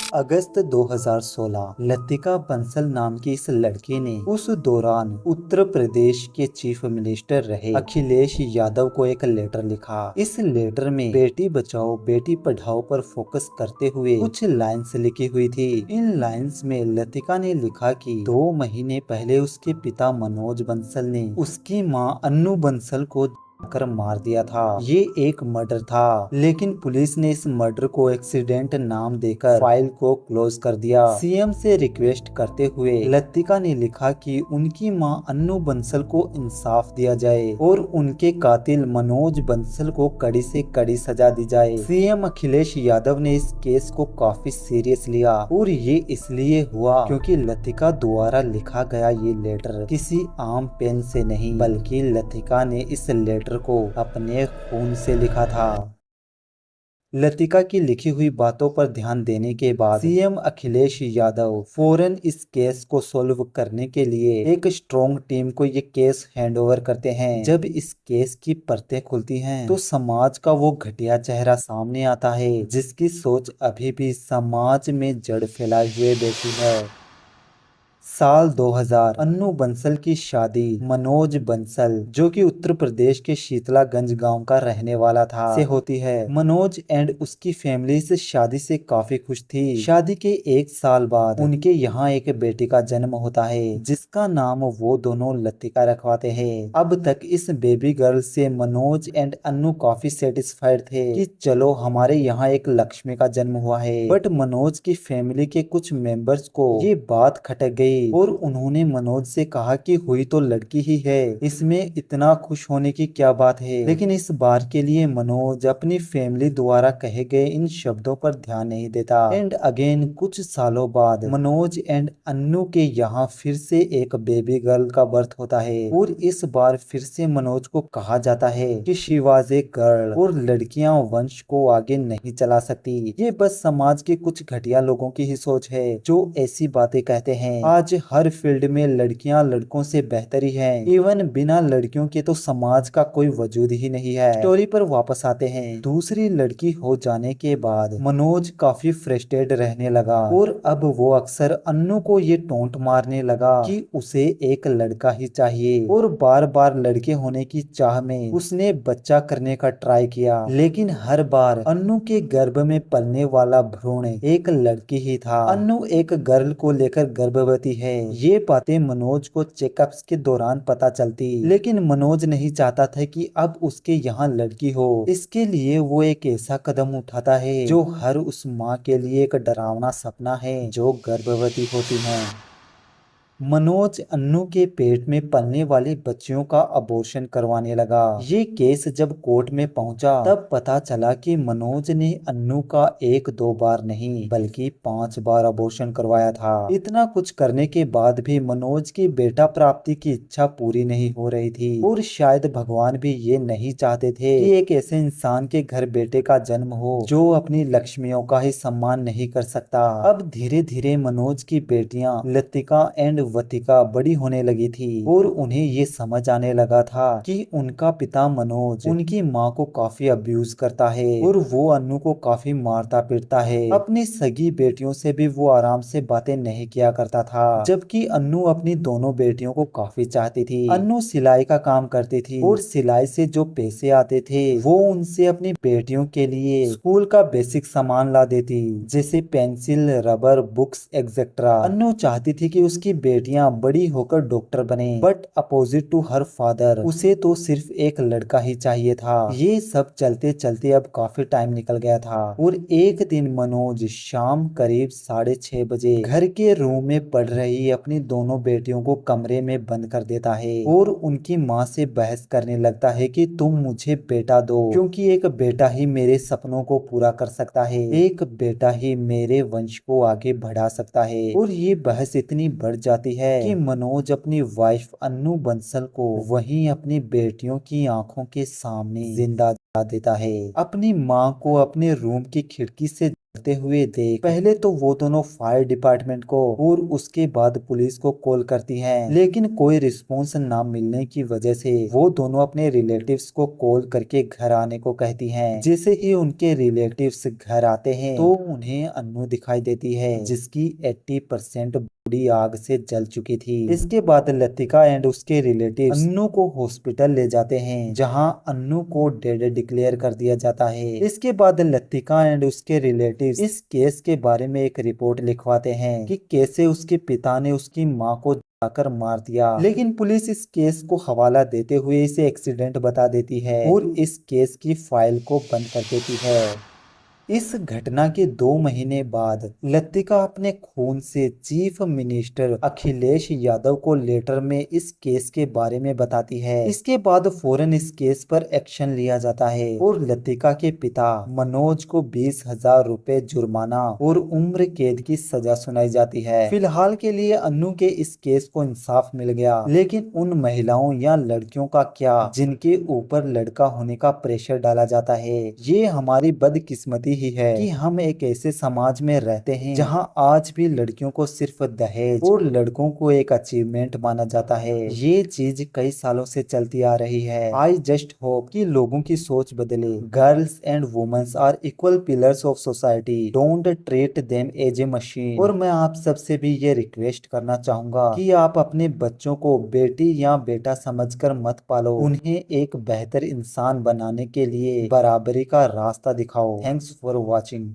अगस्त 2016 लतिका बंसल नाम की इस लड़की ने उस दौरान उत्तर प्रदेश के चीफ मिनिस्टर रहे अखिलेश यादव को एक लेटर लिखा। इस लेटर में बेटी बचाओ बेटी पढ़ाओ पर फोकस करते हुए कुछ लाइन्स लिखी हुई थी। इन लाइन्स में लतिका ने लिखा कि 2 महीने पहले उसके पिता मनोज बंसल ने उसकी मां अन्नू बंसल को कर मार दिया था। ये एक मर्डर था, लेकिन पुलिस ने इस मर्डर को एक्सीडेंट नाम देकर फाइल को क्लोज कर दिया। सीएम से रिक्वेस्ट करते हुए लतिका ने लिखा कि उनकी मां अन्नू बंसल को इंसाफ दिया जाए और उनके कातिल मनोज बंसल को कड़ी से कड़ी सजा दी जाए। सीएम अखिलेश यादव ने इस केस को काफी सीरियस लिया और ये इसलिए हुआ क्योंकि लतिका द्वारा लिखा गया ये लेटर किसी आम पेन से नहीं बल्कि लतिका ने इस लेटर को अपने खून से लिखा था। लतिका की लिखी हुई बातों पर ध्यान देने के बाद सीएम अखिलेश यादव फौरन इस केस को सॉल्व करने के लिए एक स्ट्रॉन्ग टीम को ये केस हैंडओवर करते हैं। जब इस केस की परतें खुलती हैं तो समाज का वो घटिया चेहरा सामने आता है जिसकी सोच अभी भी समाज में जड़ फैलाए हुए बैठी है। साल 2000 अन्नू बंसल की शादी मनोज बंसल जो कि उत्तर प्रदेश के शीतलागंज गांव का रहने वाला था से होती है। मनोज एंड उसकी फैमिली इस शादी से काफी खुश थी। शादी के 1 साल बाद उनके यहाँ एक बेटी का जन्म होता है जिसका नाम वो दोनों लतिका रखवाते हैं। अब तक इस बेबी गर्ल से मनोज एंड अन्नू काफी सेटिस्फाइड थे कि चलो हमारे यहाँ एक लक्ष्मी का जन्म हुआ है। बट मनोज की फैमिली के कुछ मेंबर्स को ये बात खटक गई और उन्होंने मनोज से कहा कि हुई तो लड़की ही है, इसमें इतना खुश होने की क्या बात है। लेकिन इस बार के लिए मनोज अपनी फैमिली द्वारा कहे गए इन शब्दों पर ध्यान नहीं देता। एंड अगेन कुछ सालों बाद मनोज एंड अन्नू के यहाँ फिर से एक बेबी गर्ल का बर्थ होता है और इस बार फिर से मनोज को कहा जाता है कि शी वाज ए गर्ल और लड़कियां वंश को आगे नहीं चला सकती। ये बस समाज के कुछ घटिया लोगों की ही सोच है जो ऐसी बातें कहते हैं। आज हर फील्ड में लड़कियां लड़कों से बेहतर ही हैं। इवन बिना लड़कियों के तो समाज का कोई वजूद ही नहीं है। स्टोरी पर वापस आते हैं। दूसरी लड़की हो जाने के बाद मनोज काफी फ्रस्ट्रेटेड रहने लगा और अब वो अक्सर अन्नू को ये टोंट मारने लगा कि उसे एक लड़का ही चाहिए और बार बार लड़के होने की चाह में उसने बच्चा करने का ट्राई किया, लेकिन हर बार अन्नू के गर्भ में पलने वाला भ्रूण एक लड़की ही था। अन्नू एक गर्ल को लेकर गर्भवती है। ये बातें मनोज को चेकअप्स के दौरान पता चलती, लेकिन मनोज नहीं चाहता था कि अब उसके यहाँ लड़की हो। इसके लिए वो एक ऐसा कदम उठाता है जो हर उस माँ के लिए एक डरावना सपना है जो गर्भवती होती है। मनोज अन्नू के पेट में पलने वाले बच्चियों का अबॉर्शन करवाने लगा। ये केस जब कोर्ट में पहुंचा तब पता चला कि मनोज ने अन्नू का 1-2 बार नहीं बल्कि 5 बार अबॉर्शन करवाया था। इतना कुछ करने के बाद भी मनोज की बेटा प्राप्ति की इच्छा पूरी नहीं हो रही थी और शायद भगवान भी ये नहीं चाहते थे कि एक ऐसे इंसान के घर बेटे का जन्म हो जो अपनी लक्ष्मियों का ही सम्मान नहीं कर सकता। अब धीरे धीरे मनोज की बेटियां लतिका एंड वतिका बड़ी होने लगी थी और उन्हें ये समझ आने लगा था कि उनका पिता मनोज उनकी माँ को काफी अब्यूज करता है और वो अन्नू को काफी मारता पीटता है। अपनी सगी बेटियों से भी वो आराम से बातें नहीं किया करता था, जबकि अन्नू अपनी दोनों बेटियों को काफी चाहती थी। अन्नू सिलाई का काम करती थी और सिलाई से जो पैसे आते थे वो उनसे अपनी बेटियों के लिए स्कूल का बेसिक सामान ला देती, जैसे pencil, rubber, books etcetera. Annu चाहती थी कि उसकी बेटियां बड़ी होकर डॉक्टर बने, but opposite to her father उसे तो सिर्फ एक लड़का ही चाहिए था। ये सब चलते चलते अब काफी टाइम निकल गया था और एक दिन मनोज शाम करीब 6:30 बजे घर के रूम में पढ़ रही अपनी दोनों बेटियों को कमरे में बंद कर देता है और उनकी माँ से बहस करने लगता है कि तुम मुझे बेटा दो, क्योंकि एक बेटा ही मेरे सपनों को पूरा कर सकता है, एक बेटा ही मेरे वंश को आगे बढ़ा सकता है। और ये बहस इतनी बढ़ जाती है कि मनोज अपनी वाइफ अन्नू बंसल को वहीं अपनी बेटियों की आंखों के सामने जिंदा देता है। अपनी माँ को अपने रूम की खिड़की से जाते हुए देख पहले तो वो दोनों फायर डिपार्टमेंट को और उसके बाद पुलिस को कॉल करती हैं, लेकिन कोई रिस्पॉन्स ना मिलने की वजह से वो दोनों अपने रिलेटिव्स को कॉल करके घर आने को कहती हैं। जैसे ही उनके रिलेटिव्स घर आते हैं तो उन्हें अन्नू दिखाई देती है, जिसकी 80% बॉडी आग से जल चुकी थी। इसके बाद लतिका एंड उसके रिलेटिव अन्नू को हॉस्पिटल ले जाते हैं, जहां अन्नू को डेड डिक्लेयर कर दिया जाता है। इसके बाद लतिका एंड उसके रिलेटिव इस केस के बारे में एक रिपोर्ट लिखवाते हैं कि कैसे उसके पिता ने उसकी माँ को आकर मार दिया, लेकिन पुलिस इस केस को हवाला देते हुए इसे एक्सीडेंट बता देती है और इस केस की फाइल को बंद कर देती है। इस घटना के 2 महीने बाद लतिका अपने खून से चीफ मिनिस्टर अखिलेश यादव को लेटर में इस केस के बारे में बताती है। इसके बाद फौरन इस केस पर एक्शन लिया जाता है और लतिका के पिता मनोज को 20,000 रुपए जुर्माना और उम्र कैद की सजा सुनाई जाती है। फिलहाल के लिए अन्नू के इस केस को इंसाफ मिल गया, लेकिन उन महिलाओं या लड़कियों का क्या जिनके ऊपर लड़का होने का प्रेशर डाला जाता है? ये हमारी बदकिस्मती ही है कि हम एक ऐसे समाज में रहते हैं जहां आज भी लड़कियों को सिर्फ दहेज और लड़कों को एक अचीवमेंट माना जाता है। ये चीज कई सालों से चलती आ रही है। आई जस्ट होप कि लोगों की सोच बदले। Girls and womens are equal pillars of society, don't treat them as a machine. और मैं आप सबसे भी ये रिक्वेस्ट करना चाहूंगा कि आप अपने बच्चों को बेटी या बेटा समझकर मत पालो, उन्हें एक बेहतर इंसान बनाने के लिए बराबरी का रास्ता दिखाओ। Thanks for watching.